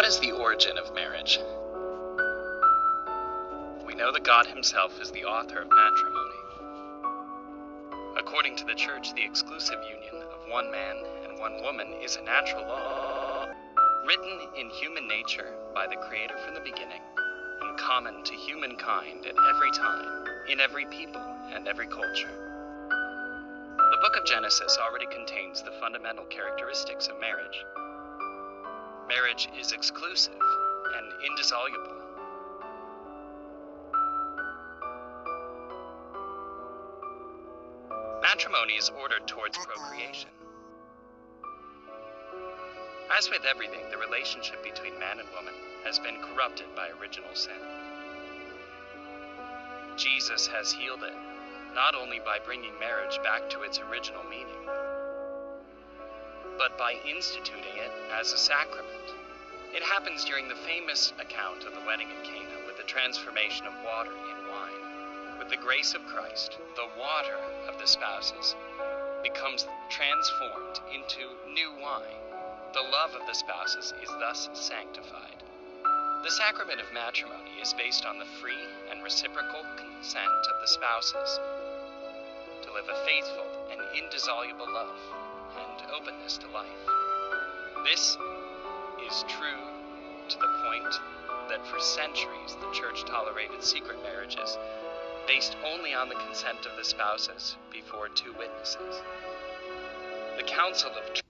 What is the origin of marriage? We know that God himself is the author of matrimony. According to the Church, the exclusive union of one man and one woman is a natural law, written in human nature by the Creator from the beginning, and common to humankind at every time, in every people and every culture. The book of Genesis already contains the fundamental characteristics of marriage. Marriage is exclusive and indissoluble. Matrimony is ordered towards procreation. As with everything, the relationship between man and woman has been corrupted by original sin. Jesus has healed it, not only by bringing marriage back to its original meaning, but by instituting it as a sacrament. It happens during the famous account of the wedding in Cana with the transformation of water in wine. With the grace of Christ, the water of the spouses becomes transformed into new wine. The love of the spouses is thus sanctified. The sacrament of matrimony is based on the free and reciprocal consent of the spouses to live a faithful and indissoluble love and openness to life. This is true to the point that for centuries the Church tolerated secret marriages based only on the consent of the spouses before two witnesses. The Council of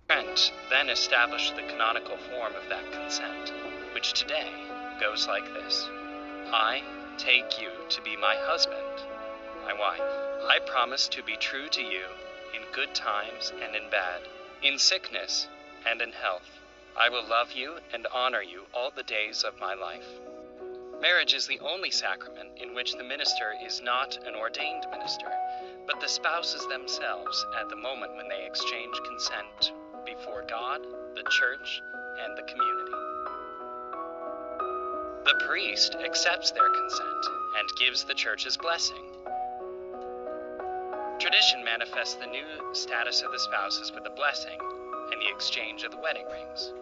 Trent then established the canonical form of that consent, which today goes like this. I take you to be my husband, my wife. I promise to be true to you in good times and in bad, in sickness and in health. I will love you and honor you all the days of my life. Marriage is the only sacrament in which the minister is not an ordained minister, but the spouses themselves at the moment when they exchange consent before God, the Church, and the community. The priest accepts their consent and gives the Church's blessing. Tradition manifests the new status of the spouses with a blessing and the exchange of the wedding rings.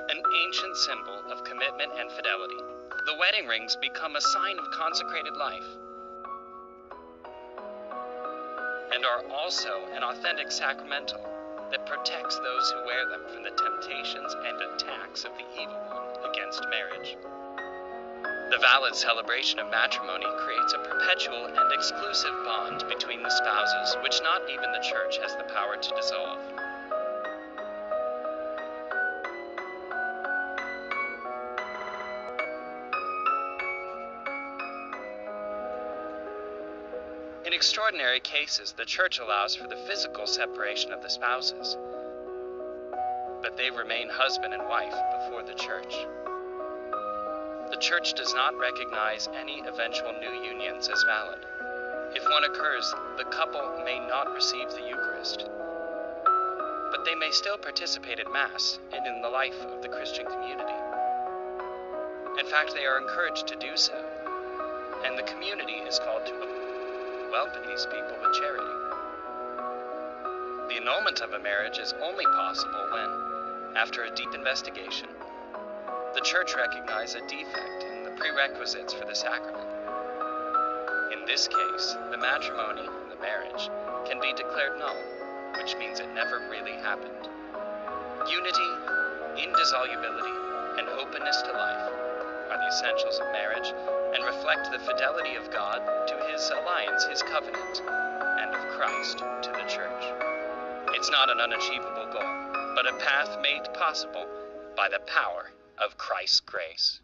An ancient symbol of commitment and fidelity, the wedding rings become a sign of consecrated life and are also an authentic sacramental that protects those who wear them from the temptations and attacks of the evil one against marriage. The valid celebration of matrimony creates a perpetual and exclusive bond between the spouses, which not even the Church has the power to dissolve. In extraordinary cases, the Church allows for the physical separation of the spouses, but they remain husband and wife before the Church. The Church does not recognize any eventual new unions as valid. If one occurs, the couple may not receive the Eucharist, but they may still participate at Mass and in the life of the Christian community. In fact, they are encouraged to do so, and the community is called to welcome these people with charity. The annulment of a marriage is only possible when, after a deep investigation, the Church recognizes a defect in the prerequisites for the sacrament. In this case, the matrimony, the marriage, can be declared null, which means it never really happened. Unity, indissolubility, and openness to life are the essentials of marriage and reflect the fidelity of God to his alliance, his covenant, and of Christ to the Church. It's not an unachievable goal, but a path made possible by the power of Christ's grace.